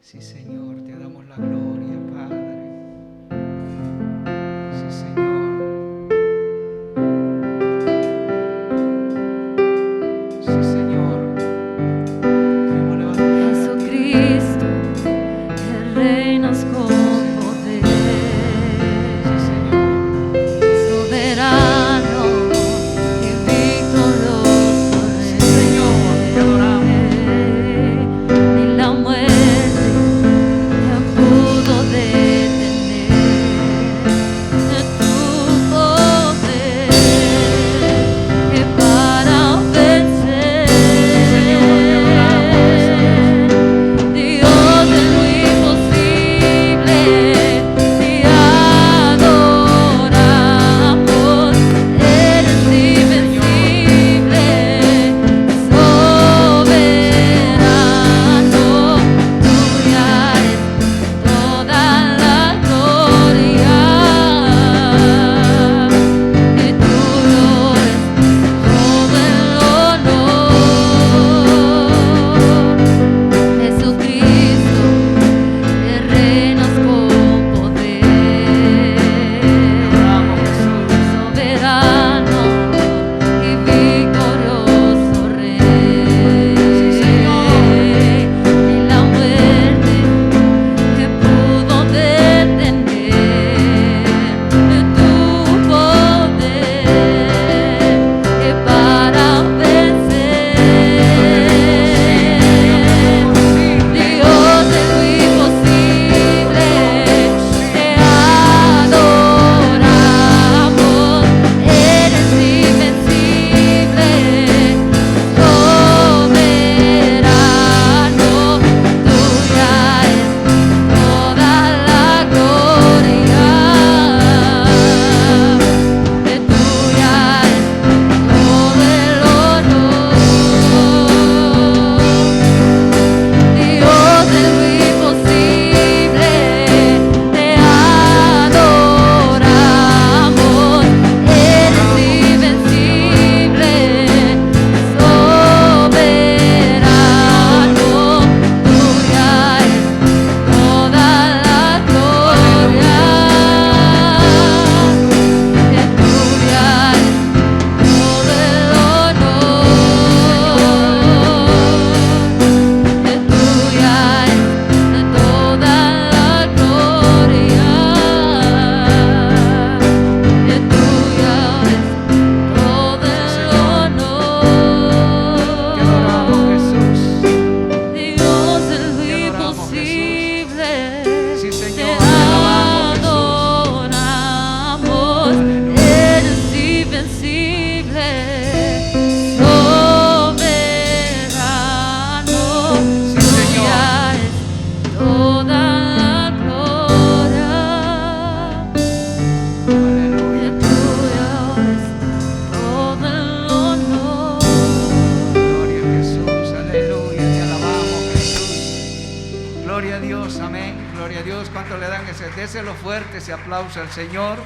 Sí, Señor, te damos la gloria, Padre. Sí, Señor. Sí, Señor. Queremos levantar. Jesucristo, que reinas con poder. déselo fuerte ese aplauso al Señor.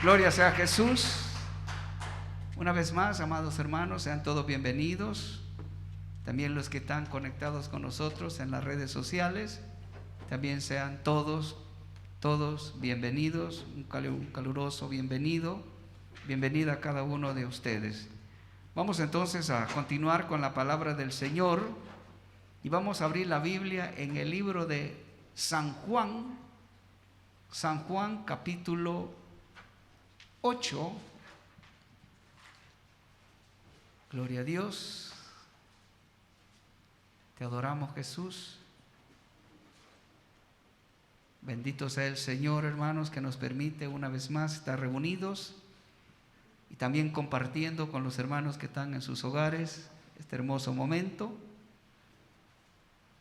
Gloria sea a Jesús. Una vez más, amados hermanos, sean todos bienvenidos. También los que están conectados con nosotros en las redes sociales, también sean todos bienvenidos. Un caluroso bienvenido. Bienvenida a cada uno de ustedes. Vamos entonces a continuar con la palabra del Señor y vamos a abrir la Biblia en el libro de San Juan capítulo 8. Gloria a Dios. Te adoramos, Jesús. Bendito sea el Señor, hermanos, que nos permite una vez más estar reunidos y también compartiendo con los hermanos que están en sus hogares este hermoso momento.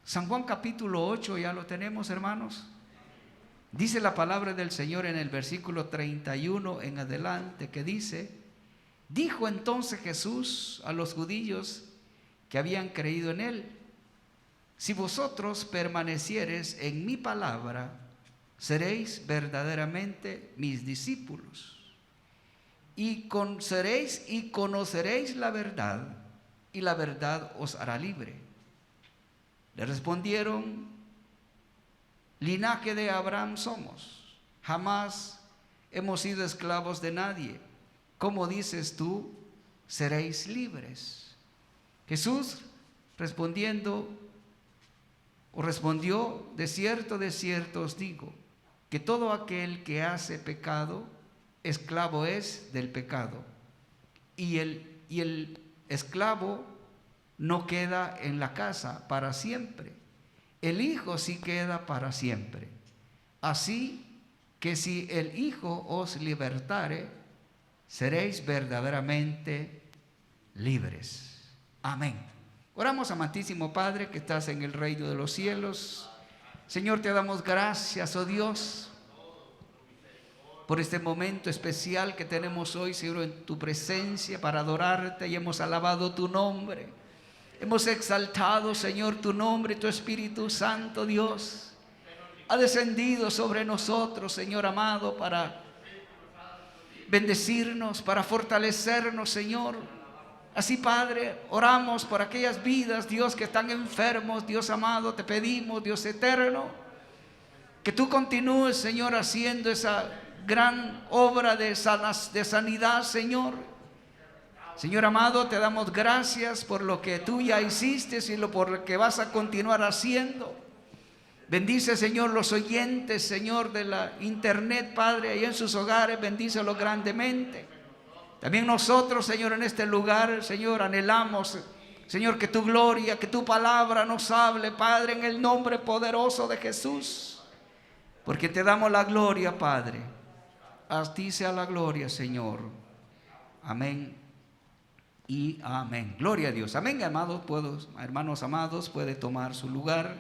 San Juan capítulo 8, ya lo tenemos, hermanos. Dice la palabra del Señor en el versículo 31 en adelante, que dice: dijo entonces Jesús a los judíos que habían creído en él: si vosotros permaneciereis en mi palabra, seréis verdaderamente mis discípulos, y conoceréis la verdad, y la verdad os hará libre. Le respondieron: linaje de Abraham somos, jamás hemos sido esclavos de nadie. ¿Cómo dices tú, seréis libres? Jesús respondió: de cierto os digo, que todo aquel que hace pecado, esclavo es del pecado. Y el esclavo no queda en la casa para siempre, el Hijo sí queda para siempre. Así que si el Hijo os libertare, seréis verdaderamente libres. Amén. Oramos, amantísimo Padre, que estás en el reino de los cielos. Señor, te damos gracias, oh Dios, por este momento especial que tenemos hoy, Señor, en tu presencia para adorarte, y hemos alabado tu nombre. Hemos exaltado, Señor, tu nombre. Tu Espíritu Santo, Dios, ha descendido sobre nosotros, Señor amado, para bendecirnos, para fortalecernos, Señor. Así, Padre, oramos por aquellas vidas, Dios, que están enfermos. Dios amado, te pedimos, Dios eterno, que tú continúes, Señor, haciendo esa gran obra de sanidad, Señor. Señor amado, te damos gracias por lo que tú ya hiciste y por lo que vas a continuar haciendo. Bendice, Señor, los oyentes, Señor, de la internet, Padre, ahí en sus hogares, bendícelos grandemente. También nosotros, Señor, en este lugar, Señor, anhelamos, Señor, que tu gloria, que tu palabra nos hable, Padre, en el nombre poderoso de Jesús. Porque te damos la gloria, Padre. A ti sea la gloria, Señor. Amén y amén. Gloria a Dios. Amén, amados. Hermanos amados, puede tomar su lugar.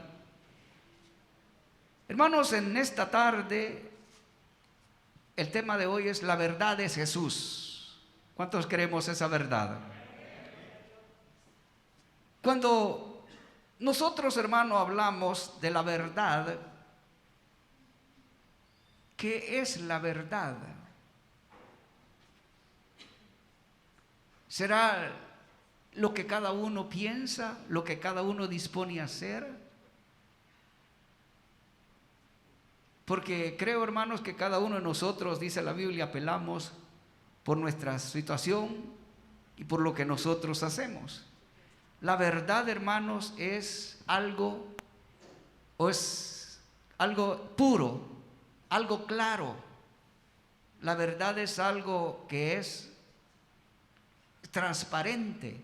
Hermanos, en esta tarde el tema de hoy es: la verdad es Jesús. ¿Cuántos queremos esa verdad? Cuando nosotros, hermanos, hablamos de la verdad, ¿qué es la verdad? ¿Será lo que cada uno piensa, lo que cada uno dispone a hacer? Porque creo, hermanos, que cada uno de nosotros, dice la Biblia, apelamos por nuestra situación y por lo que nosotros hacemos. La verdad, hermanos, es algo puro, algo claro. La verdad es algo que es transparente,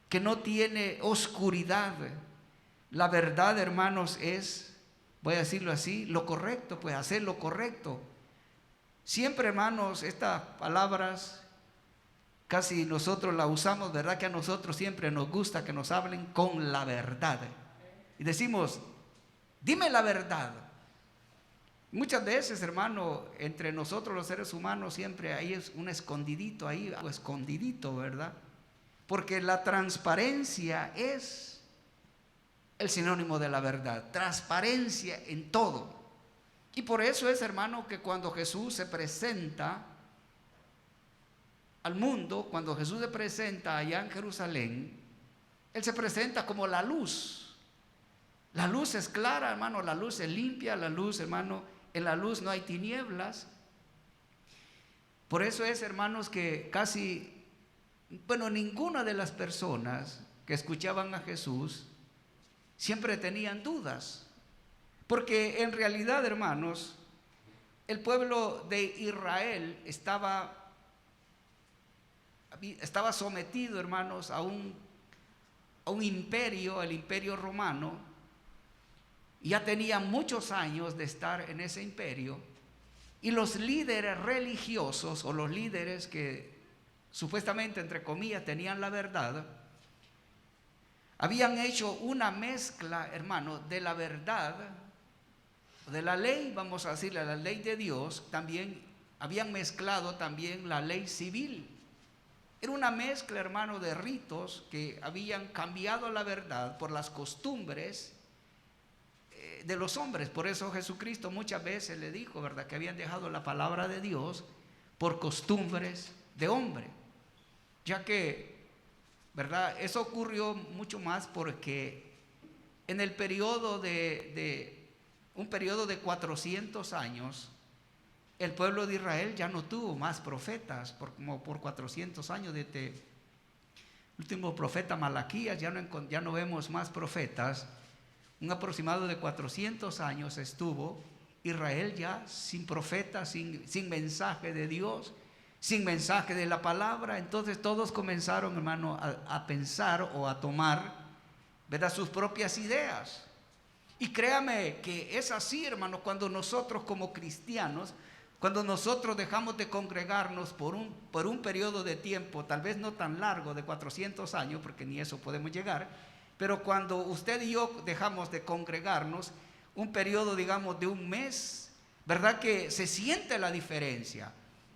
que no tiene oscuridad. La verdad, hermanos, es, voy a decirlo así, lo correcto, pues hacer lo correcto. Siempre, hermanos, estas palabras casi nosotros las usamos, ¿verdad? Que a nosotros siempre nos gusta que nos hablen con la verdad. Y decimos: dime la verdad. Muchas veces, hermano, entre nosotros los seres humanos siempre hay un escondidito ahí, algo escondidito, ¿verdad? Porque la transparencia es el sinónimo de la verdad. Transparencia en todo. Y por eso es, hermano, que cuando Jesús se presenta al mundo, cuando Jesús se presenta allá en Jerusalén, Él se presenta como la luz. La luz es clara, hermano, la luz es limpia, la luz, hermano, en la luz no hay tinieblas. Por eso es, hermanos, que ninguna de las personas que escuchaban a Jesús siempre tenían dudas. Porque en realidad, hermanos, el pueblo de Israel estaba sometido, hermanos, a un imperio, el imperio romano. Ya tenían muchos años de estar en ese imperio. Y los líderes religiosos, o los líderes que supuestamente, entre comillas, tenían la verdad, habían hecho una mezcla, hermano, de la verdad, de la ley, vamos a decirle, la ley de Dios. También habían mezclado también la ley civil. Era una mezcla, hermano, de ritos que habían cambiado la verdad por las costumbres de los hombres. Por eso Jesucristo muchas veces le dijo, ¿verdad?, que habían dejado la palabra de Dios por costumbres de hombre. Ya que, ¿verdad?, eso ocurrió mucho más porque en el periodo un periodo de 400 años, el pueblo de Israel ya no tuvo más profetas, como por 400 años, desde el último profeta Malaquías, ya no vemos más profetas. Un aproximado de 400 años estuvo Israel ya sin profetas, sin mensaje de Dios, sin mensaje de la palabra. Entonces todos comenzaron, hermano, a pensar o a tomar, ¿verdad?, sus propias ideas. Y créame que es así, hermano, cuando nosotros como cristianos, cuando nosotros dejamos de congregarnos por un periodo de tiempo, tal vez no tan largo, de 400 años, porque ni eso podemos llegar, pero cuando usted y yo dejamos de congregarnos, un periodo, digamos, de un mes, ¿verdad?, que se siente la diferencia.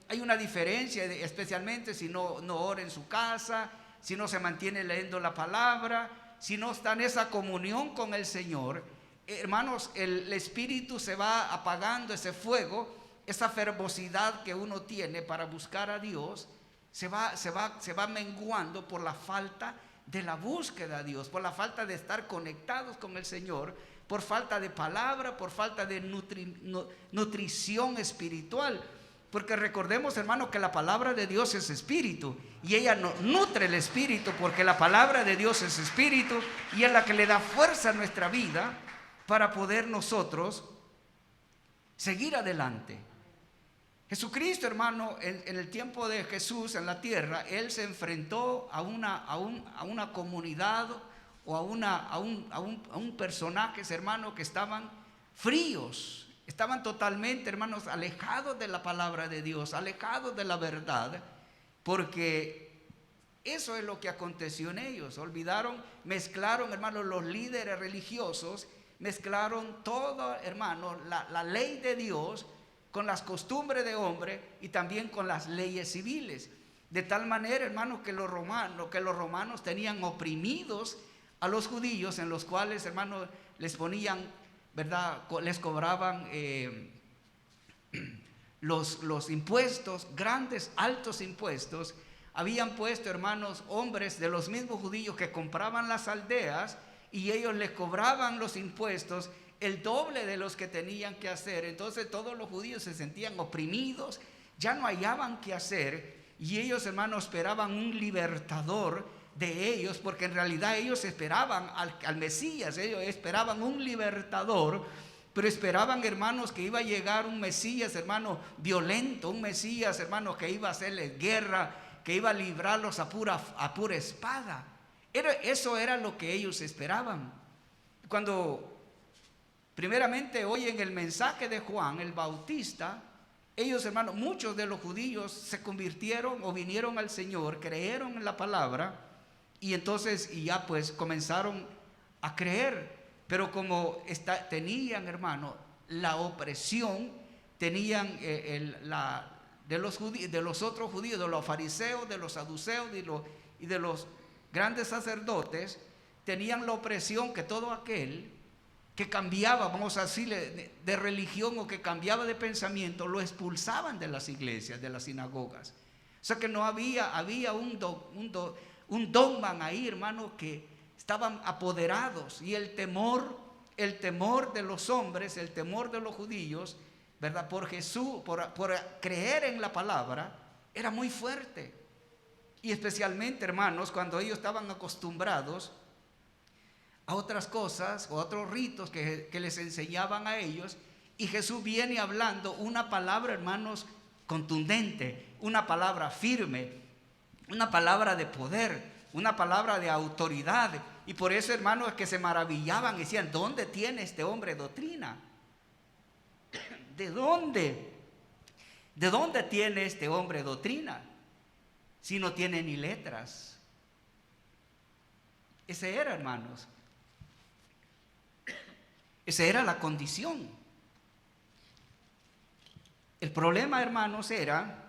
Hay una diferencia, especialmente si no ora en su casa, si no se mantiene leyendo la palabra, si no está en esa comunión con el Señor. Hermanos, el espíritu se va apagando, ese fuego, esa fervosidad que uno tiene para buscar a Dios, se va menguando por la falta de la búsqueda a Dios, por la falta de estar conectados con el Señor, por falta de palabra, por falta de nutrición espiritual. Porque recordemos, hermano, que la palabra de Dios es espíritu, y ella nutre el espíritu, porque la palabra de Dios es espíritu, y es la que le da fuerza a nuestra vida para poder nosotros seguir adelante. Jesucristo, hermano, en el tiempo de Jesús en la tierra, Él se enfrentó a una comunidad o a un personajes, hermano, que estaban fríos, estaban totalmente, hermanos, alejados de la palabra de Dios, alejados de la verdad, porque eso es lo que aconteció en ellos. Olvidaron, mezclaron, hermanos, los líderes religiosos, mezclaron todo, hermano, la ley de Dios con las costumbres de hombre y también con las leyes civiles. De tal manera, hermanos, que los romanos tenían oprimidos a los judíos, en los cuales, hermanos, les ponían, ¿verdad?, les cobraban los impuestos, grandes, altos impuestos. Habían puesto, hermanos, hombres de los mismos judíos que compraban las aldeas, y ellos les cobraban los impuestos el doble de los que tenían que hacer. Entonces todos los judíos se sentían oprimidos, ya no hallaban qué hacer, y ellos, hermanos, esperaban un libertador de ellos, porque en realidad ellos esperaban al Mesías, ellos esperaban un libertador, pero esperaban, hermanos, que iba a llegar un Mesías, hermano, violento, un Mesías, hermano, que iba a hacerles guerra, que iba a librarlos a pura espada. Eso era lo que ellos esperaban. Cuando primeramente oyen el mensaje de Juan el Bautista, ellos, hermanos, muchos de los judíos se convirtieron o vinieron al Señor, creyeron en la palabra, y entonces ya pues comenzaron a creer. Pero como tenían, hermano, la opresión, tenían de los otros judíos, de los fariseos, de los saduceos y de los grandes sacerdotes, tenían la opresión que todo aquel que cambiaba, vamos a decirle, de religión o que cambiaba de pensamiento, lo expulsaban de las iglesias, de las sinagogas. O sea que no había un dogma ahí, hermano, que estaban apoderados. Y el temor de los hombres, el temor de los judíos, ¿verdad? Por Jesús, por creer en la palabra, era muy fuerte. Y especialmente, hermanos, cuando ellos estaban acostumbrados a otras cosas o a otros ritos que les enseñaban a ellos, y Jesús viene hablando una palabra, hermanos, contundente, una palabra firme, una palabra de poder, una palabra de autoridad. Y por eso, hermanos, es que se maravillaban y decían: ¿dónde tiene este hombre doctrina? ¿De dónde? ¿De dónde tiene este hombre doctrina? Si no tiene ni letras. Ese era, hermanos. Esa era la condición. El problema, hermanos, era,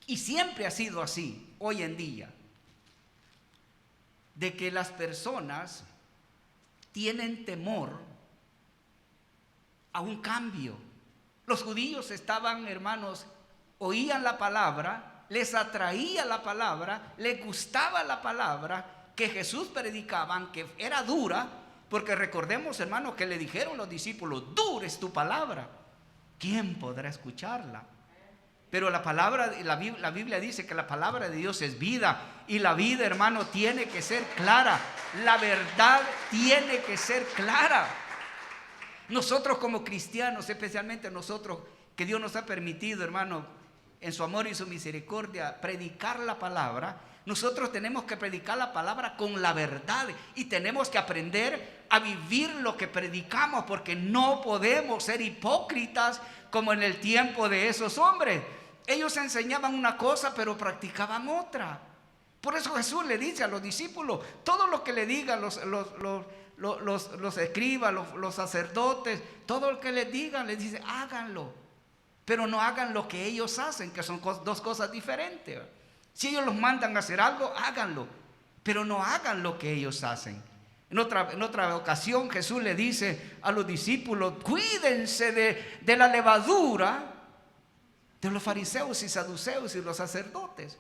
y siempre ha sido así hoy en día, de que las personas tienen temor a un cambio. Los judíos estaban, hermanos, oían la palabra, les atraía la palabra, les gustaba la palabra que Jesús predicaba, aunque era dura, porque recordemos, hermanos, que le dijeron los discípulos: dura es tu palabra, ¿quién podrá escucharla? Pero la Biblia dice que la palabra de Dios es vida, y la vida, hermano, tiene que ser clara. La verdad tiene que ser clara. Nosotros como cristianos, especialmente nosotros que Dios nos ha permitido, hermano, en su amor y su misericordia, predicar la palabra, nosotros tenemos que predicar la palabra con la verdad, y tenemos que aprender a vivir lo que predicamos, porque no podemos ser hipócritas como en el tiempo de esos hombres. Ellos enseñaban una cosa pero practicaban otra. Por eso Jesús le dice a los discípulos: todo lo que le digan los escribas, los sacerdotes, todo lo que les digan, les dice: háganlo, pero no hagan lo que ellos hacen, que son dos cosas diferentes. Si ellos los mandan a hacer algo, háganlo, pero no hagan lo que ellos hacen. En otra ocasión Jesús le dice a los discípulos: cuídense de la levadura de los fariseos y saduceos y los sacerdotes.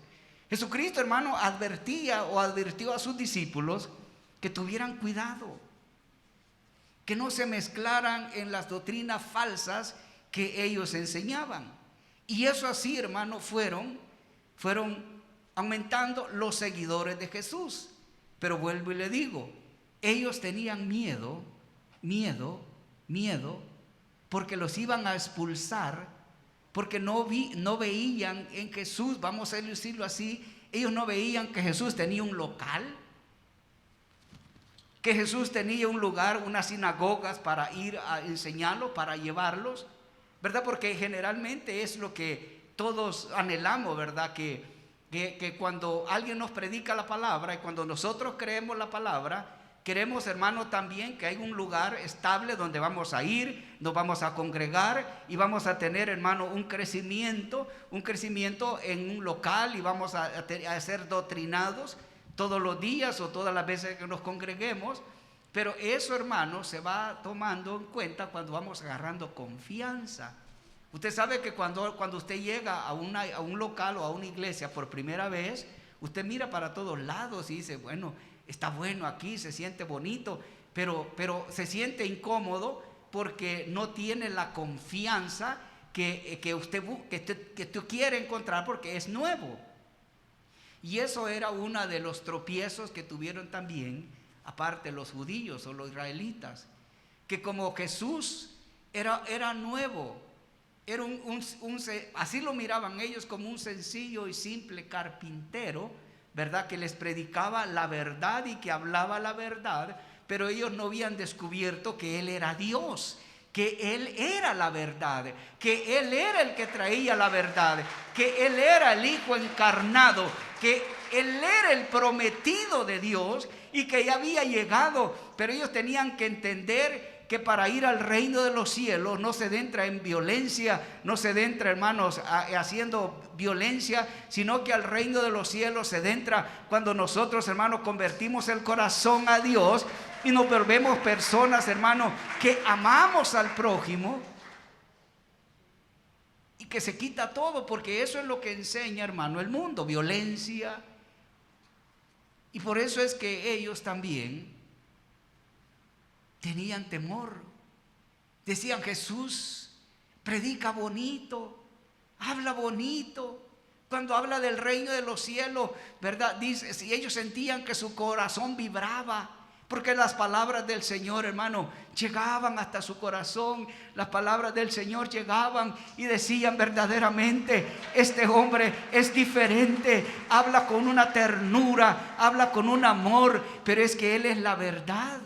Jesucristo, hermano, advirtió a sus discípulos que tuvieran cuidado, que no se mezclaran en las doctrinas falsas que ellos enseñaban. Y eso así, hermano, fueron aumentando los seguidores de Jesús. Pero vuelvo y le digo, ellos tenían miedo, porque los iban a expulsar, porque no veían en Jesús, vamos a decirlo así, ellos no veían que Jesús tenía un local, que Jesús tenía un lugar, unas sinagogas para ir a enseñarlos, para llevarlos, ¿verdad? Porque generalmente es lo que todos anhelamos, ¿verdad? Que cuando alguien nos predica la palabra y cuando nosotros creemos la palabra, queremos, hermano, también que hay un lugar estable donde vamos a ir, nos vamos a congregar y vamos a tener, hermano, un crecimiento en un local, y vamos a ser doctrinados todos los días o todas las veces que nos congreguemos. Pero eso, hermano, se va tomando en cuenta cuando vamos agarrando confianza. Usted sabe que cuando usted llega a un local o a una iglesia por primera vez, usted mira para todos lados y dice: bueno, está bueno aquí, se siente bonito, pero se siente incómodo porque no tiene la confianza que usted quiere encontrar, porque es nuevo. Y eso era uno de los tropiezos que tuvieron también, aparte, los judíos o los israelitas, que como Jesús era nuevo, era así lo miraban ellos, como un sencillo y simple carpintero, ¿verdad? Que les predicaba la verdad y que hablaba la verdad, pero ellos no habían descubierto que Él era Dios, que Él era la verdad, que Él era el que traía la verdad, que Él era el Hijo encarnado, que Él era el prometido de Dios y que ya había llegado. Pero ellos tenían que entender que para ir al reino de los cielos no se entra en violencia, no se entra, hermanos, haciendo violencia, sino que al reino de los cielos se entra cuando nosotros, hermanos, convertimos el corazón a Dios y nos volvemos personas, hermano, que amamos al prójimo y que se quita todo, porque eso es lo que enseña, hermano, el mundo, violencia. Y por eso es que ellos también tenían temor. Decían: Jesús predica bonito, habla bonito. Cuando habla del reino de los cielos, ¿verdad? Dice, si ellos sentían que su corazón vibraba, porque las palabras del Señor, hermano, llegaban hasta su corazón. Las palabras del Señor llegaban y decían: verdaderamente este hombre es diferente, habla con una ternura, habla con un amor, pero es que Él es la verdad,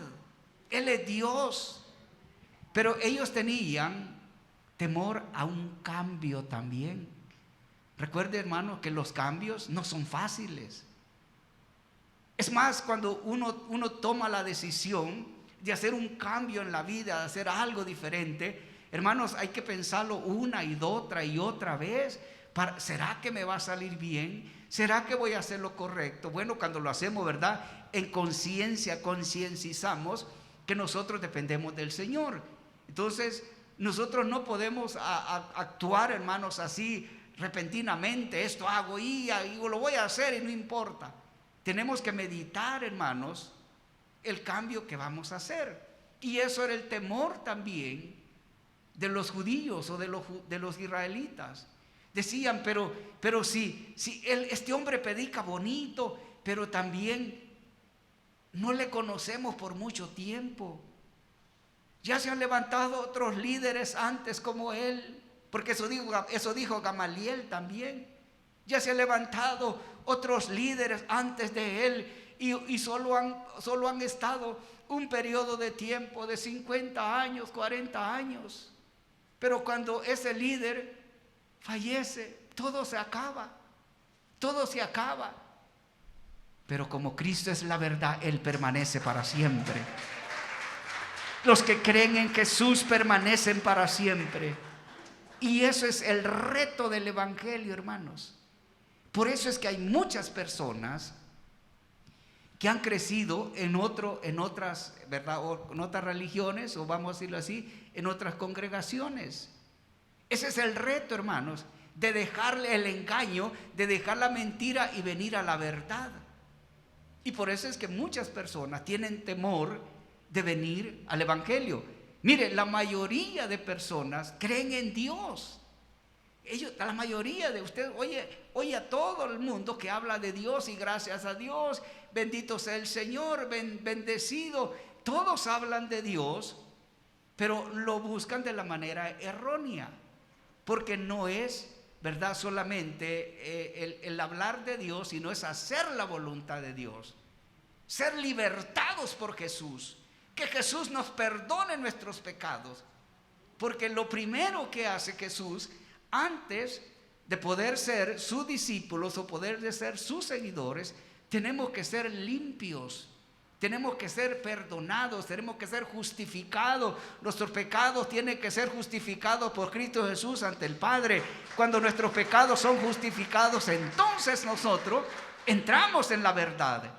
Él es Dios. Pero ellos tenían temor a un cambio también. Recuerde, hermano, que los cambios no son fáciles. Es más, cuando uno toma la decisión de hacer un cambio en la vida, de hacer algo diferente, hermanos, hay que pensarlo una y otra vez. ¿Será que me va a salir bien? ¿Será que voy a hacer lo correcto? Bueno, cuando lo hacemos, ¿verdad?, en conciencia, concienciamos que nosotros dependemos del Señor. Entonces, nosotros no podemos actuar, hermanos, así repentinamente. Esto hago y lo voy a hacer y no importa. Tenemos que meditar, hermanos, el cambio que vamos a hacer. Y eso era el temor también de los judíos o de los israelitas. Decían: pero si este hombre predica bonito, pero también no le conocemos por mucho tiempo. Ya se han levantado otros líderes antes como él, porque eso dijo Gamaliel también. Ya se han levantado otros líderes antes de él y solo han estado un periodo de tiempo de 50 años, 40 años. Pero cuando ese líder fallece, todo se acaba. Todo se acaba. Pero como Cristo es la verdad, Él permanece para siempre. Los que creen en Jesús permanecen para siempre. Y eso es el reto del evangelio, hermanos. Por eso es que hay muchas personas que han crecido en otras, ¿verdad?, o en otras religiones, o vamos a decirlo así, en otras congregaciones. Ese es el reto, hermanos, de dejarle el engaño, de dejar la mentira y venir a la verdad. Y por eso es que muchas personas tienen temor de venir al evangelio. Mire, la mayoría de personas creen en Dios. La mayoría de ustedes oye a todo el mundo que habla de Dios y gracias a Dios, bendito sea el Señor, bendecido. Todos hablan de Dios, pero lo buscan de la manera errónea, porque no es, ¿verdad?, solamente el hablar de Dios, sino es hacer la voluntad de Dios, ser libertados por Jesús, que Jesús nos perdone nuestros pecados, porque lo primero que hace Jesús, antes de poder ser sus discípulos o poder de ser sus seguidores, tenemos que ser limpios, tenemos que ser perdonados, tenemos que ser justificados. Nuestros pecados tienen que ser justificados por Cristo Jesús ante el Padre. Cuando nuestros pecados son justificados, entonces nosotros entramos en la verdad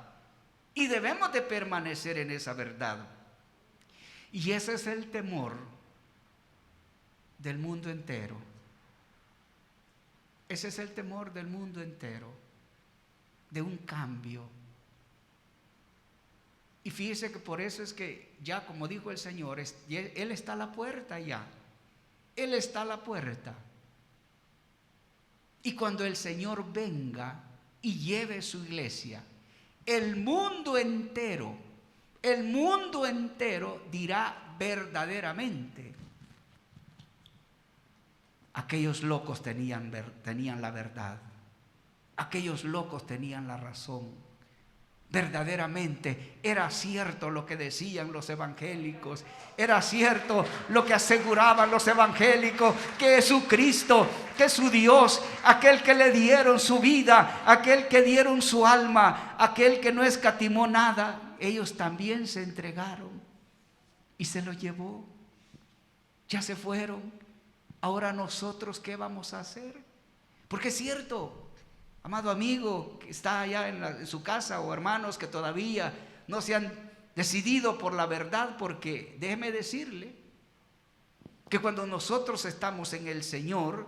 y debemos de permanecer en esa verdad. Y ese es el temor del mundo entero. Ese es el temor del mundo entero, de un cambio. Y fíjese que por eso es que ya, como dijo el Señor, Él está a la puerta ya. Él está a la puerta. Y cuando el Señor venga y lleve su iglesia, el mundo entero dirá verdaderamente: aquellos locos tenían la verdad, aquellos locos tenían la razón. Verdaderamente era cierto lo que decían los evangélicos, era cierto lo que aseguraban los evangélicos, que Jesucristo, que su Dios, aquel que le dieron su vida, aquel que dieron su alma, aquel que no escatimó nada, ellos también se entregaron y se lo llevó. Ya se fueron. Ahora nosotros, ¿qué vamos a hacer? Porque es cierto, amado amigo que está allá en su casa, o hermanos que todavía no se han decidido por la verdad, porque déjeme decirle que cuando nosotros estamos en el Señor,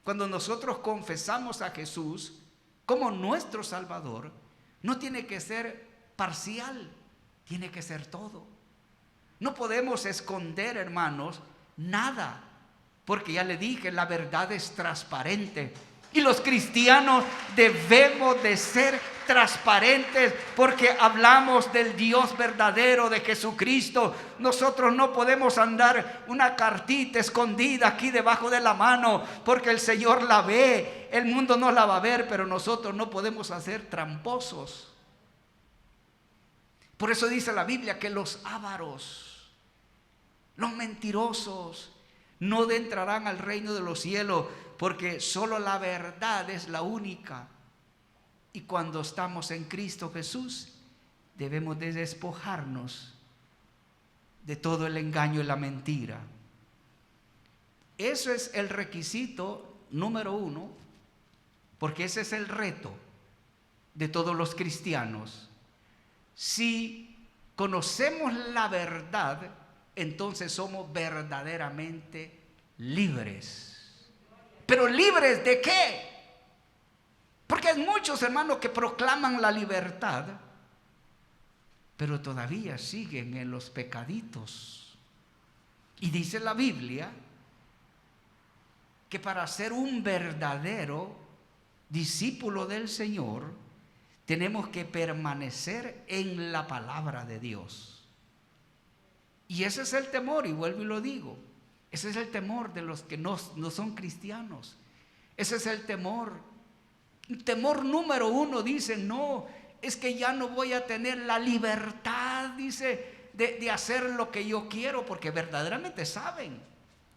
cuando nosotros confesamos a Jesús como nuestro Salvador, no tiene que ser parcial, tiene que ser todo. No podemos esconder, hermanos, nada, porque ya le dije, la verdad es transparente. Y los cristianos debemos de ser transparentes porque hablamos del Dios verdadero, de Jesucristo. Nosotros no podemos andar una cartita escondida aquí debajo de la mano, porque el Señor la ve. El mundo no la va a ver, pero nosotros no podemos hacer tramposos. Por eso dice la Biblia que los ávaros, los mentirosos, no entrarán al reino de los cielos, porque solo la verdad es la única. Y cuando estamos en Cristo Jesús, debemos de despojarnos de todo el engaño y la mentira. Eso es el requisito número 1, porque ese es el reto de todos los cristianos. Si conocemos la verdad, entonces somos verdaderamente libres. ¿Pero libres de qué? Porque hay muchos hermanos que proclaman la libertad, pero todavía siguen en los pecaditos. Y dice la Biblia que para ser un verdadero discípulo del Señor, tenemos que permanecer en la palabra de Dios. Y ese es el temor, y vuelvo y lo digo. Ese es el temor de los que no son cristianos. Ese es el temor. Temor número 1, dice, no, es que ya no voy a tener la libertad, dice, de hacer lo que yo quiero, porque verdaderamente saben.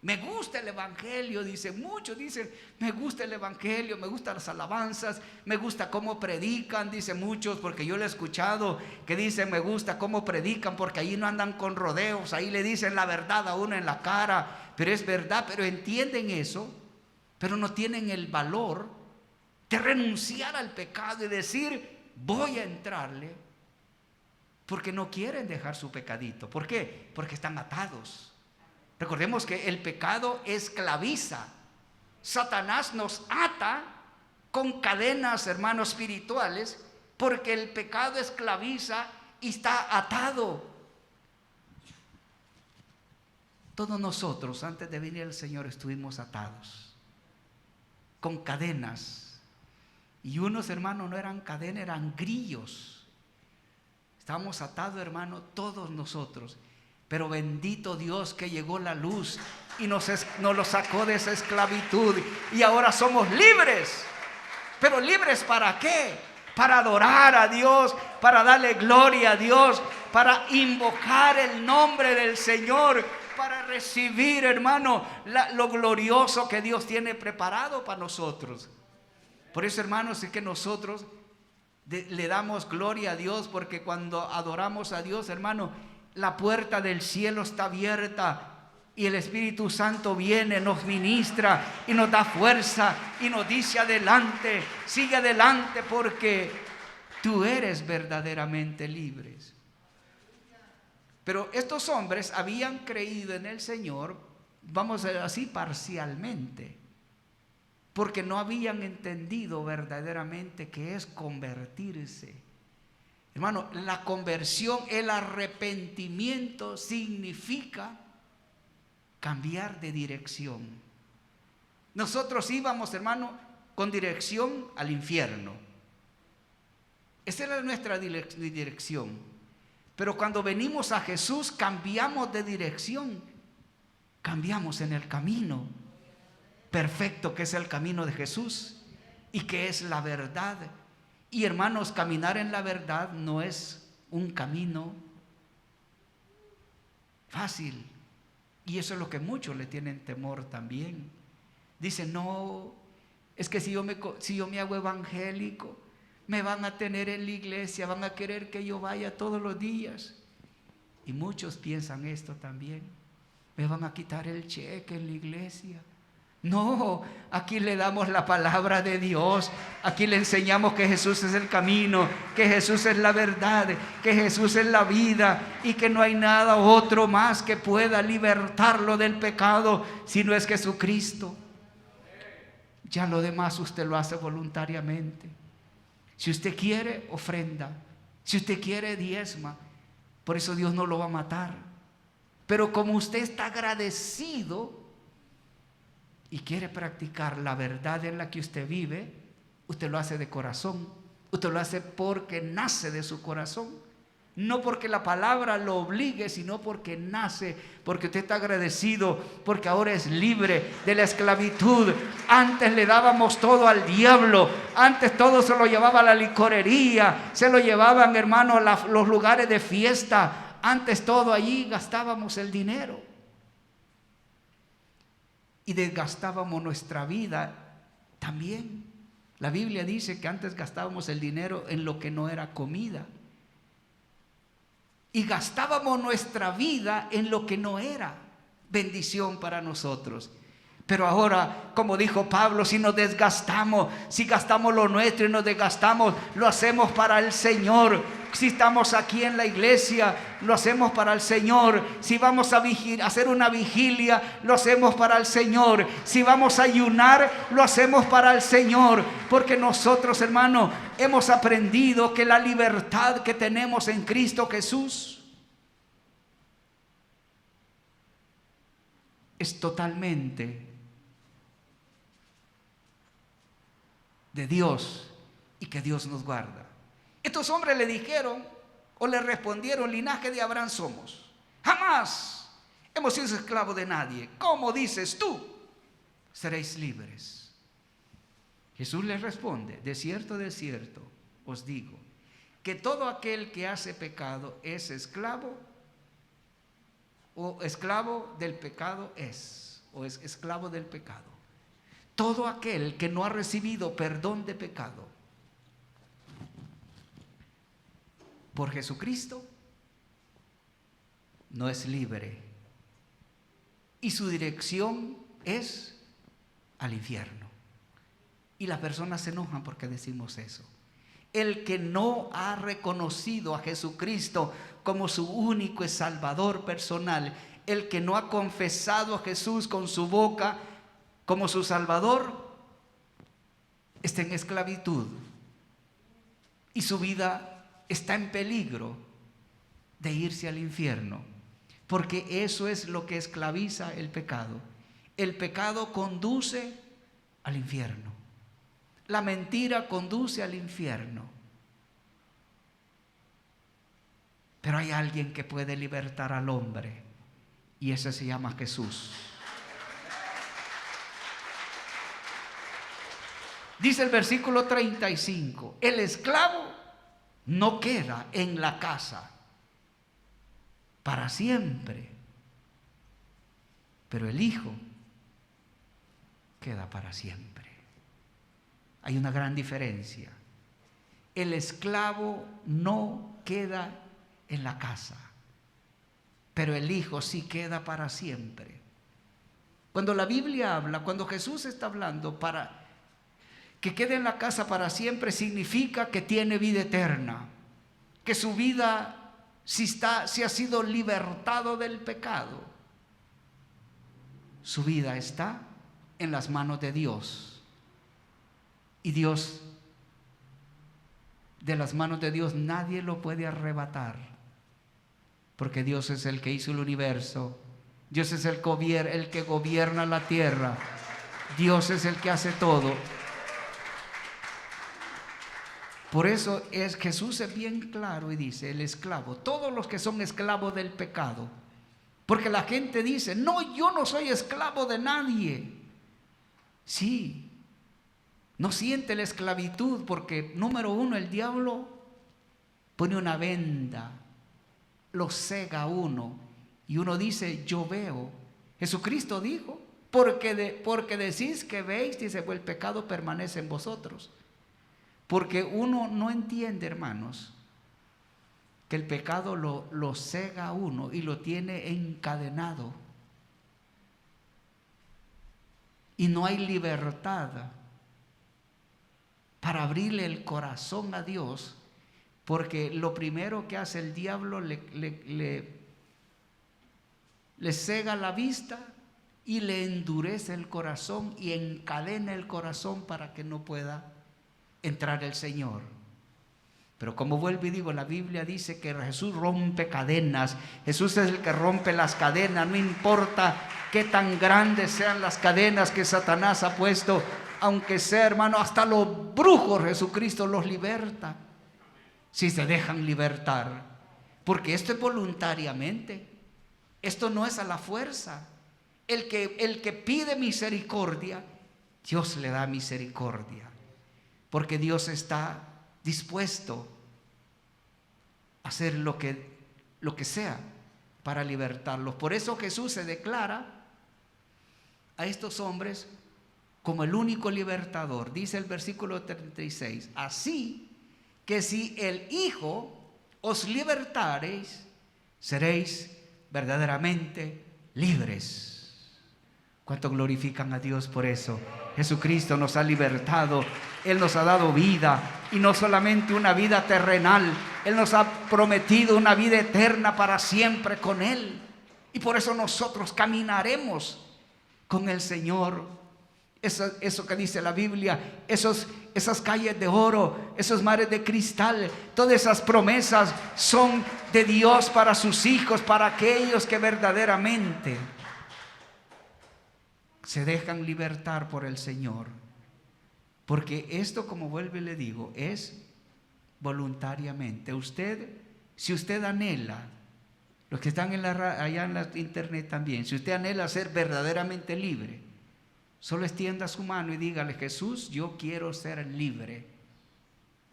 Me gusta el evangelio, dicen, muchos dicen, me gusta el evangelio, me gustan las alabanzas, me gusta cómo predican, dicen muchos, porque yo lo he escuchado que dicen, me gusta cómo predican, porque ahí no andan con rodeos, ahí le dicen la verdad a uno en la cara, pero es verdad, pero entienden eso, pero no tienen el valor de renunciar al pecado y decir, voy a entrarle, porque no quieren dejar su pecadito. ¿Por qué? Porque están atados. Recordemos que el pecado esclaviza. Satanás nos ata con cadenas, hermanos, espirituales, porque el pecado esclaviza y está atado. Todos nosotros, antes de venir al Señor, estuvimos atados con cadenas. Y unos, hermanos, no eran cadenas, eran grillos. Estábamos atados, hermanos, todos nosotros. Pero bendito Dios que llegó la luz y nos lo sacó de esa esclavitud. Y ahora somos libres. ¿Pero libres para qué? Para adorar a Dios, para darle gloria a Dios, para invocar el nombre del Señor, para recibir, hermano, lo glorioso que Dios tiene preparado para nosotros. Por eso, hermanos, es que nosotros le damos gloria a Dios, porque cuando adoramos a Dios, hermano, la puerta del cielo está abierta y el Espíritu Santo viene, nos ministra y nos da fuerza y nos dice adelante, sigue adelante, porque tú eres verdaderamente libre. Pero estos hombres habían creído en el Señor, vamos a decir así, parcialmente, porque no habían entendido verdaderamente qué es convertirse. Hermano, la conversión, el arrepentimiento significa cambiar de dirección. Nosotros íbamos, hermano, con dirección al infierno. Esa era nuestra dirección. Pero cuando venimos a Jesús, cambiamos de dirección. Cambiamos en el camino perfecto, que es el camino de Jesús y que es la verdad. Y hermanos, caminar en la verdad no es un camino fácil. Y eso es lo que muchos le tienen temor también. Dicen, no, es que si yo me hago evangélico, me van a tener en la iglesia, van a querer que yo vaya todos los días. Y muchos piensan esto también. Me van a quitar el cheque en la iglesia. No, aquí le damos la palabra de Dios. Aquí le enseñamos que Jesús es el camino, que Jesús es la verdad, que Jesús es la vida y que no hay nada otro más que pueda libertarlo del pecado si no es Jesucristo. Ya lo demás usted lo hace voluntariamente. Si usted quiere, ofrenda. Si usted quiere, diezma. Por eso Dios no lo va a matar. Pero como usted está agradecido y quiere practicar la verdad en la que usted vive, usted lo hace de corazón. Usted lo hace porque nace de su corazón. No porque la palabra lo obligue, sino porque nace, porque usted está agradecido, porque ahora es libre de la esclavitud. Antes le dábamos todo al diablo, antes todo se lo llevaba a la licorería, se lo llevaban, hermano, a los lugares de fiesta. Antes todo allí gastábamos el dinero y desgastábamos nuestra vida también. La Biblia dice que antes gastábamos el dinero en lo que no era comida. Y gastábamos nuestra vida en lo que no era bendición para nosotros. Pero ahora, como dijo Pablo, si nos desgastamos, si gastamos lo nuestro y nos desgastamos, lo hacemos para el Señor. Si estamos aquí en la iglesia, lo hacemos para el Señor. Si vamos a hacer una vigilia, lo hacemos para el Señor. Si vamos a ayunar, lo hacemos para el Señor. Porque nosotros, hermano, hemos aprendido que la libertad que tenemos en Cristo Jesús es totalmente de Dios y que Dios nos guarda. Estos hombres le dijeron o le respondieron: linaje de Abraham somos. Jamás hemos sido esclavos de nadie. ¿Cómo dices tú? Seréis libres. Jesús les responde: de cierto os digo, que todo aquel que hace pecado es esclavo, o esclavo del pecado o es esclavo del pecado. Todo aquel que no ha recibido perdón de pecado por Jesucristo no es libre, y su dirección es al infierno. Y las personas se enojan porque decimos eso. El que no ha reconocido a Jesucristo como su único y salvador personal, el que no ha confesado a Jesús con su boca como su salvador, está en esclavitud y su vida está en peligro de irse al infierno, porque eso es lo que esclaviza el pecado. El pecado conduce al infierno. La mentira conduce al infierno. Pero hay alguien que puede libertar al hombre, y ese se llama Jesús. Dice el versículo 35: el esclavo no queda en la casa para siempre, pero el hijo queda para siempre. Hay una gran diferencia. El esclavo no queda en la casa, pero el hijo sí queda para siempre. Cuando la Biblia habla, cuando Jesús está hablando para que quede en la casa para siempre, significa que tiene vida eterna, que su vida si ha sido libertado del pecado, su vida está en las manos de Dios. Y Dios, de las manos de Dios nadie lo puede arrebatar, porque Dios es el que hizo el universo. Dios es el que gobierna la tierra. Dios es el que hace todo. Por eso Jesús es bien claro y dice: el esclavo, todos los que son esclavos del pecado. Porque la gente dice: no, yo no soy esclavo de nadie. Sí, no siente la esclavitud porque, número uno, el diablo pone una venda, lo cega a uno, y uno dice: yo veo. Jesucristo dijo: porque decís que veis, dice, pues el pecado permanece en vosotros. Porque uno no entiende, hermanos, que el pecado lo cega a uno y lo tiene encadenado. y no hay libertad para abrirle el corazón a Dios, porque lo primero que hace el diablo le cega la vista y le endurece el corazón y encadena el corazón para que no pueda entrar el Señor. Pero como vuelvo y digo, la Biblia dice que Jesús rompe cadenas. Jesús es el que rompe las cadenas. No importa qué tan grandes sean las cadenas que Satanás ha puesto, aunque sea, hermano, hasta los brujos Jesucristo los liberta, si se dejan libertar. Porque esto es voluntariamente. Esto no es a la fuerza. El que pide misericordia, Dios le da misericordia. Porque Dios está dispuesto a hacer lo que sea para libertarlos. Por eso Jesús se declara a estos hombres como el único libertador. Dice el versículo 36, así que si el Hijo os libertareis, seréis verdaderamente libres. ¿Cuánto glorifican a Dios por eso? Jesucristo nos ha libertado, Él nos ha dado vida, y no solamente una vida terrenal, Él nos ha prometido una vida eterna para siempre con Él, y por eso nosotros caminaremos con el Señor. Eso que dice la Biblia, esas calles de oro, esos mares de cristal, todas esas promesas son de Dios para sus hijos, para aquellos que verdaderamente se dejan libertar por el Señor. Porque esto, como vuelvo y le digo, es voluntariamente. Si usted anhela, los que están allá en la internet también, si usted anhela ser verdaderamente libre, solo extienda su mano y dígale: Jesús, yo quiero ser libre.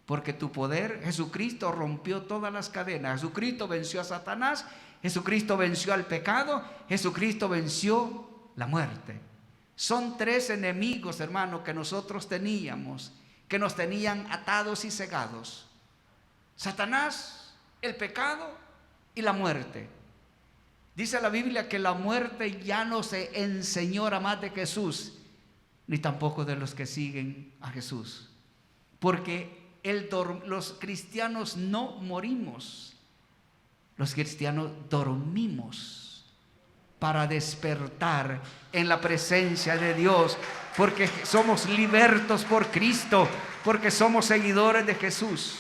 Porque tu poder, Jesucristo rompió todas las cadenas. Jesucristo venció a Satanás, Jesucristo venció al pecado, Jesucristo venció la muerte. Son 3 enemigos, hermano, que nosotros teníamos, que nos tenían atados y cegados: Satanás, el pecado y la muerte. Dice la Biblia que la muerte ya no se enseñora más de Jesús, ni tampoco de los que siguen a Jesús. Porque los cristianos no morimos, los cristianos dormimos para despertar en la presencia de Dios, porque somos libertos por Cristo, porque somos seguidores de Jesús.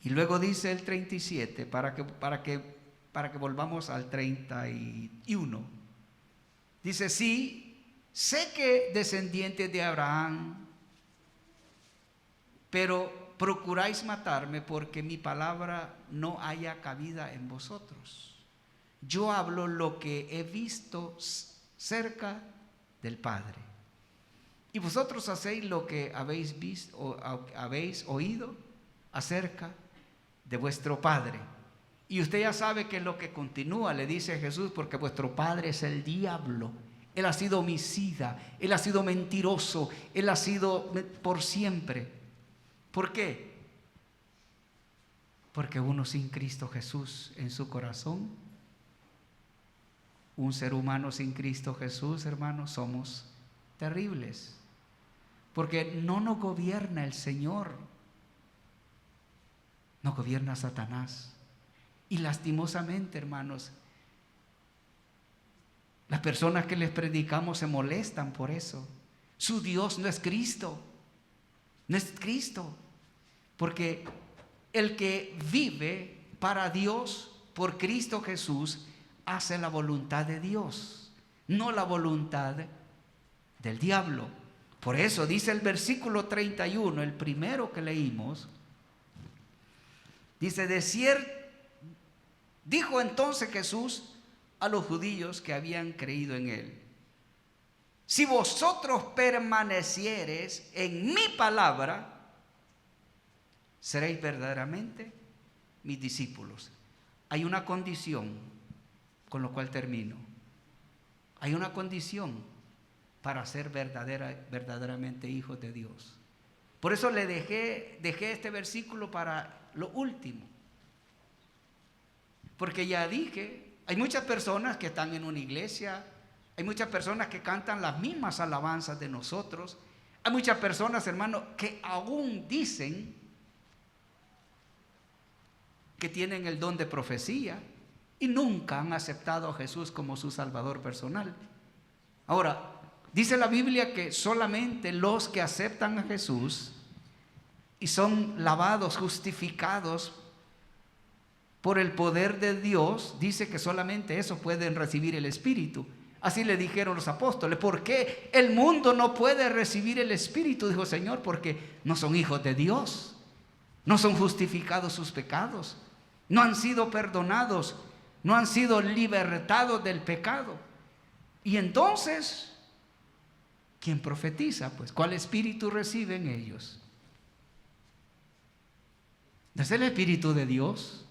Y luego dice el 37, para que volvamos al 31. Dice: sí, sé que descendientes de Abraham, pero procuráis matarme porque mi palabra no haya cabida en vosotros. Yo hablo lo que he visto cerca del Padre, y vosotros hacéis lo que habéis visto o habéis oído acerca de vuestro padre. Y usted ya sabe que es lo que continúa, le dice Jesús: porque vuestro padre es el diablo. Él ha sido homicida, él ha sido mentiroso, él ha sido por siempre. ¿Por qué? Porque uno sin Cristo Jesús en su corazón, un ser humano sin Cristo Jesús, hermanos, somos terribles. Porque no nos gobierna el Señor, nos gobierna Satanás. Y lastimosamente, hermanos, las personas que les predicamos se molestan por eso. Su Dios no es Cristo, no es Cristo. Porque el que vive para Dios por Cristo Jesús hace la voluntad de Dios, no la voluntad del diablo. Por eso dice el versículo 31, el primero que leímos, dice: dijo entonces Jesús a los judíos que habían creído en él: si vosotros permaneciereis en mi palabra, seréis verdaderamente mis discípulos. Hay una condición, con lo cual termino. Hay una condición para ser verdaderamente hijos de Dios. Por eso le dejé este versículo para lo último. Porque ya dije, hay muchas personas que están en una iglesia Hay muchas personas que cantan las mismas alabanzas de nosotros. Hay muchas personas, hermano, que aún dicen que tienen el don de profecía y nunca han aceptado a Jesús como su Salvador personal. Ahora, dice la Biblia que solamente los que aceptan a Jesús y son lavados, justificados por el poder de Dios, dice que solamente eso pueden recibir el Espíritu. Así le dijeron los apóstoles. ¿Por qué el mundo no puede recibir el Espíritu? Dijo el Señor, porque no son hijos de Dios, no son justificados sus pecados, no han sido perdonados, no han sido libertados del pecado. Y entonces, ¿quién profetiza? Pues, ¿cuál espíritu reciben ellos? ¿No es el Espíritu de Dios?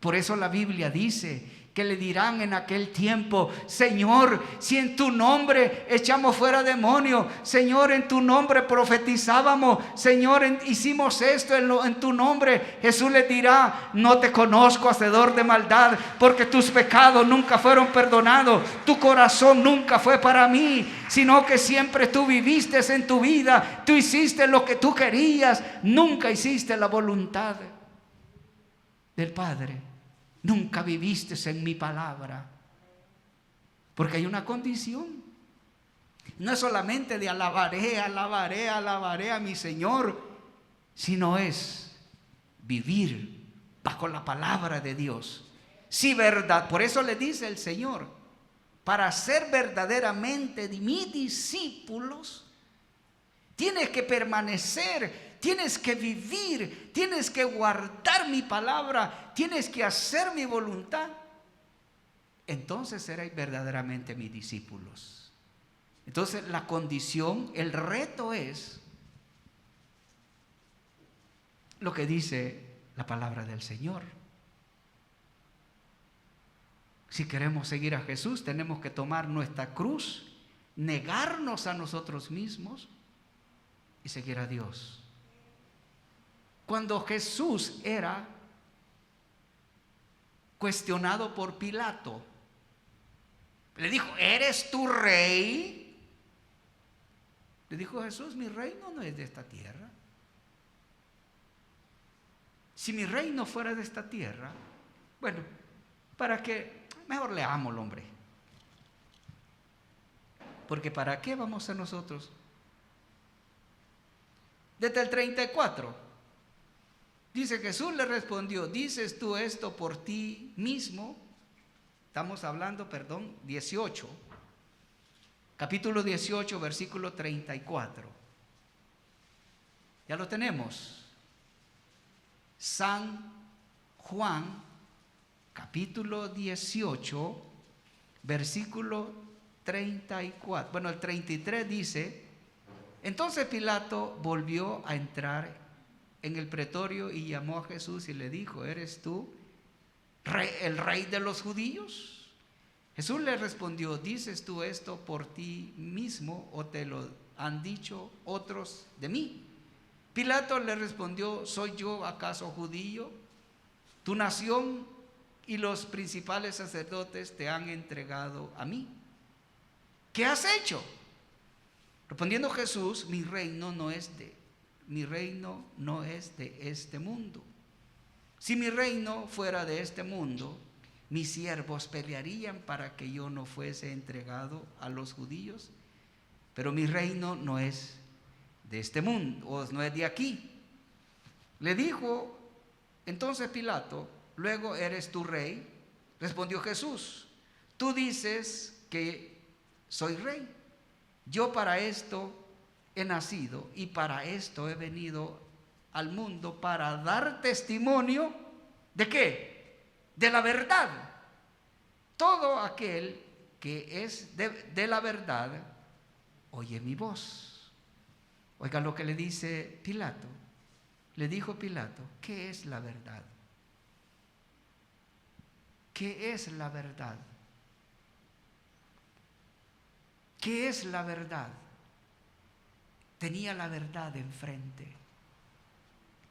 Por eso la Biblia dice que le dirán en aquel tiempo: Señor, si en tu nombre echamos fuera demonios, Señor, en tu nombre profetizábamos, Señor, hicimos esto en tu nombre. Jesús les dirá: no te conozco, hacedor de maldad, porque tus pecados nunca fueron perdonados, tu corazón nunca fue para mí, sino que siempre tú viviste en tu vida, tú hiciste lo que tú querías, nunca hiciste la voluntad del Padre. Nunca viviste en mi palabra. Porque hay una condición. No es solamente de alabaré a mi Señor, sino es vivir bajo la palabra de Dios. Sí, verdad. Por eso le dice el Señor: para ser verdaderamente mis discípulos, tienes que permanecer, tienes que vivir, tienes que guardar mi palabra, tienes que hacer mi voluntad. Entonces seréis verdaderamente mis discípulos. Entonces la condición, el reto es lo que dice la palabra del Señor. Si queremos seguir a Jesús, tenemos que tomar nuestra cruz, negarnos a nosotros mismos y seguir a Dios. Cuando Jesús era cuestionado por Pilato, le dijo: ¿eres tu rey? Le dijo Jesús: mi reino no es de esta tierra. Si mi reino fuera de esta tierra, bueno, ¿para qué? Mejor leámoslo, hombre. Porque ¿para qué vamos a nosotros? Desde el 34. Dice: Jesús le respondió: ¿dices tú esto por ti mismo? Estamos hablando, 18. Capítulo 18, versículo 34. Ya lo tenemos. San Juan, capítulo 18, versículo 34. Bueno, el 33 dice: entonces Pilato volvió a entrar en el pretorio y llamó a Jesús y le dijo: ¿eres tú el rey de los judíos? Jesús le respondió: ¿dices tú esto por ti mismo o te lo han dicho otros de mí? Pilato le respondió: ¿soy yo acaso judío? Tu nación y los principales sacerdotes te han entregado a mí. ¿Qué has hecho? Respondiendo Jesús: mi reino no es de este mundo. Si mi reino fuera de este mundo, mis siervos pelearían para que yo no fuese entregado a los judíos, pero mi reino no es de este mundo, o no es de aquí. Le dijo entonces Pilato: luego, ¿eres tu rey? Respondió Jesús: tú dices que soy rey. Yo para esto he nacido y para esto he venido al mundo, para dar testimonio ¿de qué? De la verdad. Todo aquel que es de la verdad oye mi voz. Oiga lo que le dice Pilato. Le dijo Pilato: ¿qué es la verdad? ¿Qué es la verdad? ¿Qué es la verdad? Tenía la verdad enfrente.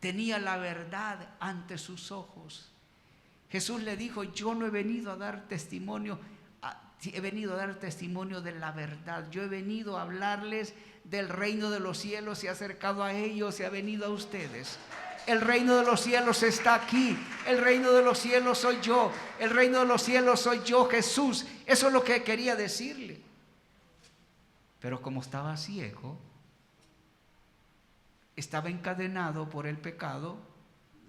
Tenía la verdad ante sus ojos. Jesús le dijo: yo no he venido a dar testimonio Sí, he venido a dar testimonio de la verdad. Yo he venido a hablarles del reino de los cielos. Se ha acercado a ellos, se ha venido a ustedes. El reino de los cielos está aquí. El reino de los cielos soy yo. El reino de los cielos soy yo, Jesús. Eso es lo que quería decirle. Pero como estaba ciego, estaba encadenado por el pecado,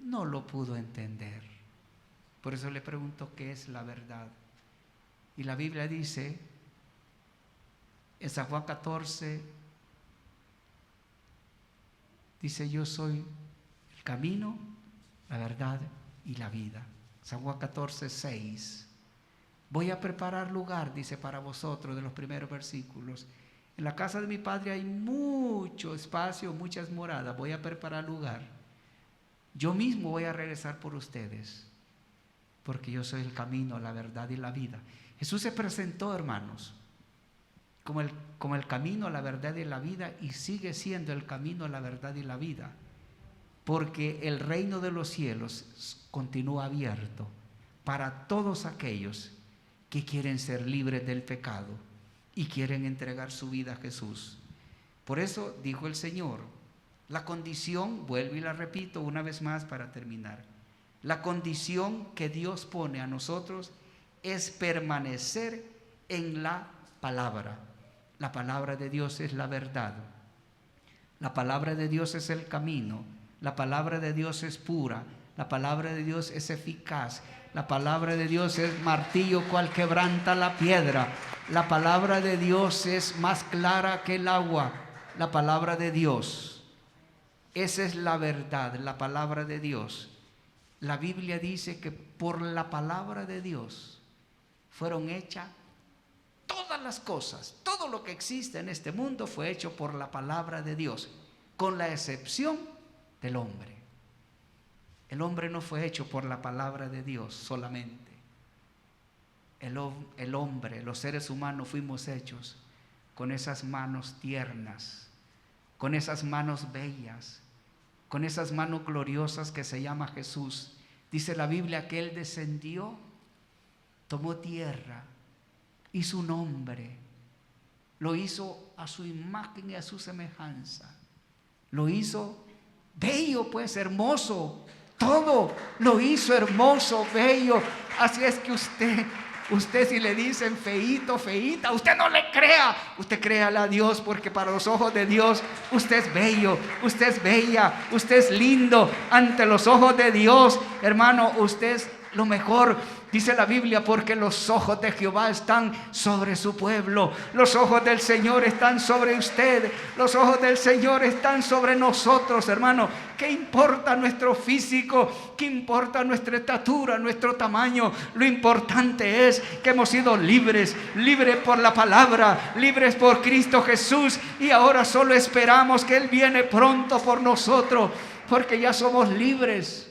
no lo pudo entender. Por eso le pregunto, ¿qué es la verdad? Y la Biblia dice en San Juan 14, dice: yo soy el camino, la verdad y la vida. San Juan 14, 6. Voy a preparar lugar, dice, para vosotros, de los primeros versículos. En la casa de mi Padre hay mucho espacio, muchas moradas. Voy a preparar lugar. Yo mismo voy a regresar por ustedes, porque yo soy el camino, la verdad y la vida. Jesús se presentó, hermanos, como el camino, la verdad y la vida, y sigue siendo el camino, la verdad y la vida, porque el reino de los cielos continúa abierto para todos aquellos que quieren ser libres del pecado y quieren entregar su vida a Jesús. Por eso dijo el Señor, la condición, vuelvo y la repito una vez más para terminar, la condición que Dios pone a nosotros es permanecer en la palabra. La palabra de Dios es la verdad. La palabra de Dios es el camino. La palabra de Dios es pura. La palabra de Dios es eficaz. La palabra de Dios es martillo cual quebranta la piedra. La palabra de Dios es más clara que el agua. La palabra de Dios. Esa es la verdad, la palabra de Dios. La Biblia dice que por la palabra de Dios fueron hechas todas las cosas. Todo lo que existe en este mundo fue hecho por la palabra de Dios, con la excepción del hombre. El hombre no fue hecho por la palabra de Dios solamente. El hombre, los seres humanos fuimos hechos con esas manos tiernas, con esas manos bellas, con esas manos gloriosas que se llama Jesús. Dice la Biblia que Él descendió, tomó tierra, hizo un hombre, lo hizo a su imagen y a su semejanza, lo hizo bello, pues hermoso, todo lo hizo hermoso, bello. Así es que usted si le dicen feíto, feíta, usted no le crea, usted créale a Dios, porque para los ojos de Dios usted es bello, usted es bella, usted es lindo ante los ojos de Dios, hermano, usted es lo mejor. Dice la Biblia, porque los ojos de Jehová están sobre su pueblo, los ojos del Señor están sobre usted, los ojos del Señor están sobre nosotros, hermano. ¿Qué importa nuestro físico? ¿Qué importa nuestra estatura, nuestro tamaño? Lo importante es que hemos sido libres, libres por la palabra, libres por Cristo Jesús, y ahora solo esperamos que Él viene pronto por nosotros, porque ya somos libres.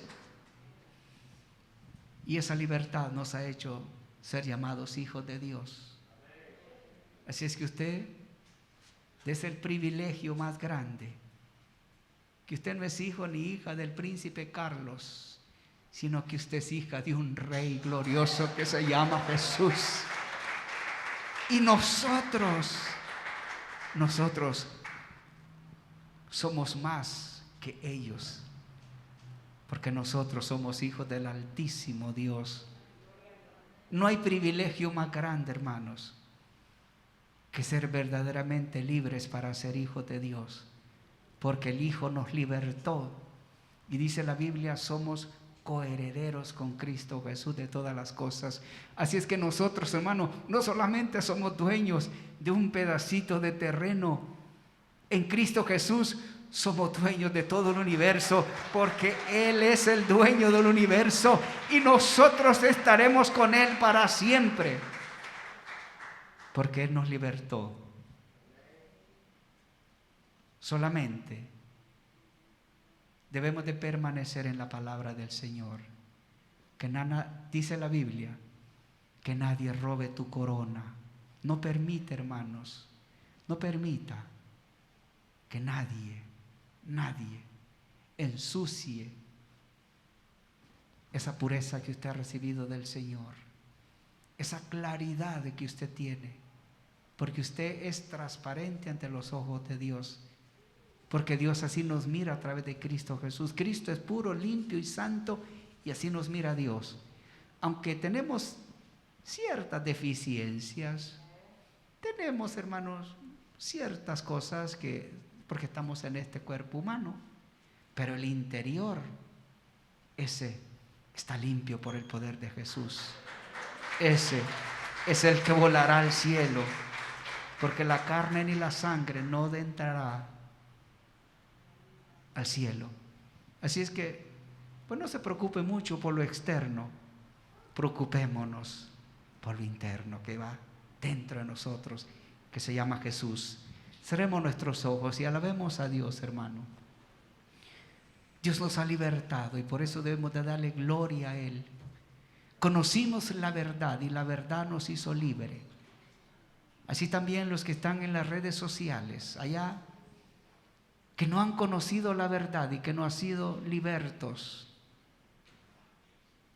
Y esa libertad nos ha hecho ser llamados hijos de Dios. Así es que usted es el privilegio más grande, que usted no es hijo ni hija del príncipe Carlos, sino que usted es hija de un rey glorioso que se llama Jesús. Y nosotros somos más que ellos, porque nosotros somos hijos del Altísimo Dios. No hay privilegio más grande, hermanos, que ser verdaderamente libres para ser hijos de Dios, porque el Hijo nos libertó. Y dice la Biblia, somos coherederos con Cristo Jesús de todas las cosas. Así es que nosotros, hermanos, no solamente somos dueños de un pedacito de terreno, en Cristo Jesús somos dueños de todo el universo, porque Él es el dueño del universo y nosotros estaremos con Él para siempre, porque Él nos libertó. Solamente debemos de permanecer en la palabra del Señor, que nada, dice la Biblia, que nadie robe tu corona. No permite, hermanos, no permita que nadie ensucie esa pureza que usted ha recibido del Señor. esa claridad de que usted tiene, porque usted es transparente ante los ojos de Dios, porque Dios así nos mira a través de Cristo Jesús. Cristo es puro, limpio y santo, y así nos mira Dios. Aunque tenemos ciertas deficiencias, tenemos, hermanos, ciertas cosas porque estamos en este cuerpo humano, pero el interior, ese está limpio por el poder de Jesús. Ese es el que volará al cielo, porque la carne ni la sangre no entrará al cielo. Así es que, pues no se preocupe mucho por lo externo, preocupémonos por lo interno que va dentro de nosotros, que se llama Jesús. Cerremos nuestros ojos y alabemos a Dios, hermano. Dios nos ha libertado y por eso debemos de darle gloria a Él. Conocimos la verdad y la verdad nos hizo libre. Así también los que están en las redes sociales, allá, que no han conocido la verdad y que no han sido libertos,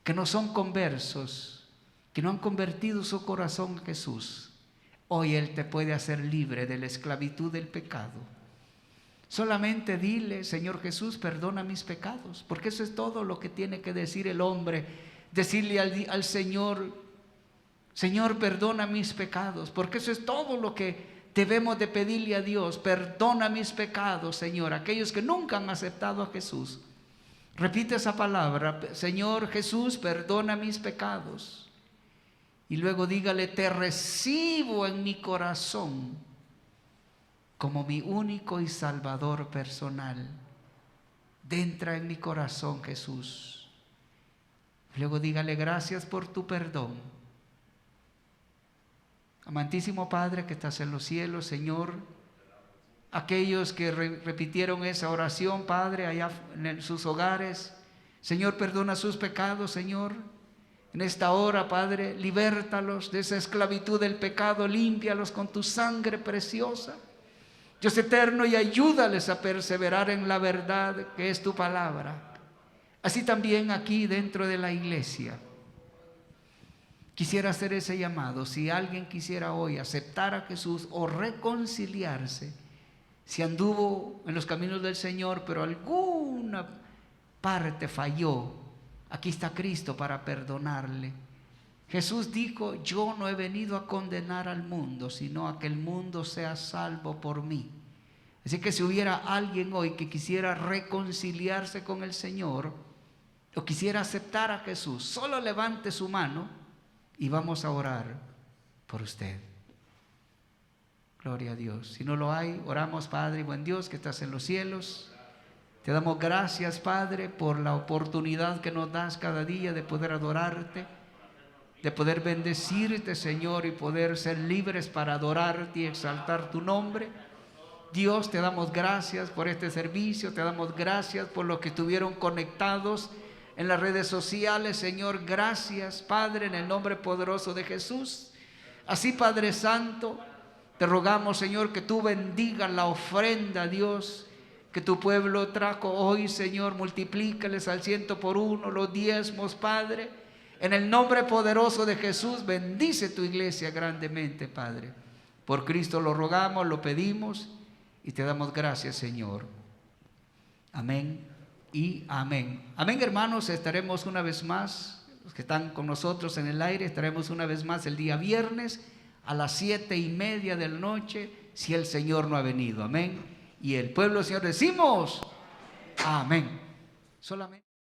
que no son conversos, que no han convertido su corazón a Jesús. Hoy Él te puede hacer libre de la esclavitud del pecado. Solamente dile: Señor Jesús, perdona mis pecados, porque eso es todo lo que tiene que decir el hombre. Decirle al Señor: Señor, perdona mis pecados, porque eso es todo lo que debemos de pedirle a Dios. Perdona mis pecados, Señor. Aquellos que nunca han aceptado a Jesús, repite esa palabra: Señor Jesús, perdona mis pecados. Y luego dígale: te recibo en mi corazón como mi único y salvador personal. Entra en mi corazón, Jesús. Luego dígale: gracias por tu perdón. Amantísimo Padre que estás en los cielos, Señor, aquellos que repitieron esa oración, Padre, allá en sus hogares, Señor, perdona sus pecados, Señor. En esta hora, Padre, libértalos de esa esclavitud del pecado, límpialos con tu sangre preciosa, Dios eterno, y ayúdales a perseverar en la verdad que es tu palabra. Así también aquí dentro de la iglesia, quisiera hacer ese llamado. Si alguien quisiera hoy aceptar a Jesús o reconciliarse, si anduvo en los caminos del Señor, pero alguna parte falló, aquí está Cristo para perdonarle. Jesús dijo: yo no he venido a condenar al mundo, sino a que el mundo sea salvo por mí. Así que si hubiera alguien hoy que quisiera reconciliarse con el Señor o quisiera aceptar a Jesús, solo levante su mano y vamos a orar por usted. Gloria a Dios. Si no lo hay, oramos. Padre, buen Dios que estás en los cielos, te damos gracias, Padre, por la oportunidad que nos das cada día de poder adorarte, de poder bendecirte, Señor, y poder ser libres para adorarte y exaltar tu nombre. Dios, te damos gracias por este servicio, te damos gracias por los que estuvieron conectados en las redes sociales, Señor. Gracias, Padre, en el nombre poderoso de Jesús. Así, Padre Santo, te rogamos, Señor, que tú bendigas la ofrenda, Dios, que tu pueblo trajo hoy, Señor. Multiplícales al 100 por 1 los diezmos, Padre. En el nombre poderoso de Jesús, bendice tu iglesia grandemente, Padre. Por Cristo lo rogamos, lo pedimos y te damos gracias, Señor. Amén y amén. Amén, hermanos. Estaremos una vez más, los que están con nosotros en el aire, estaremos una vez más el día viernes a las 7:30 de la noche, si el Señor no ha venido. Amén. Y el pueblo del Señor decimos amén. Solamente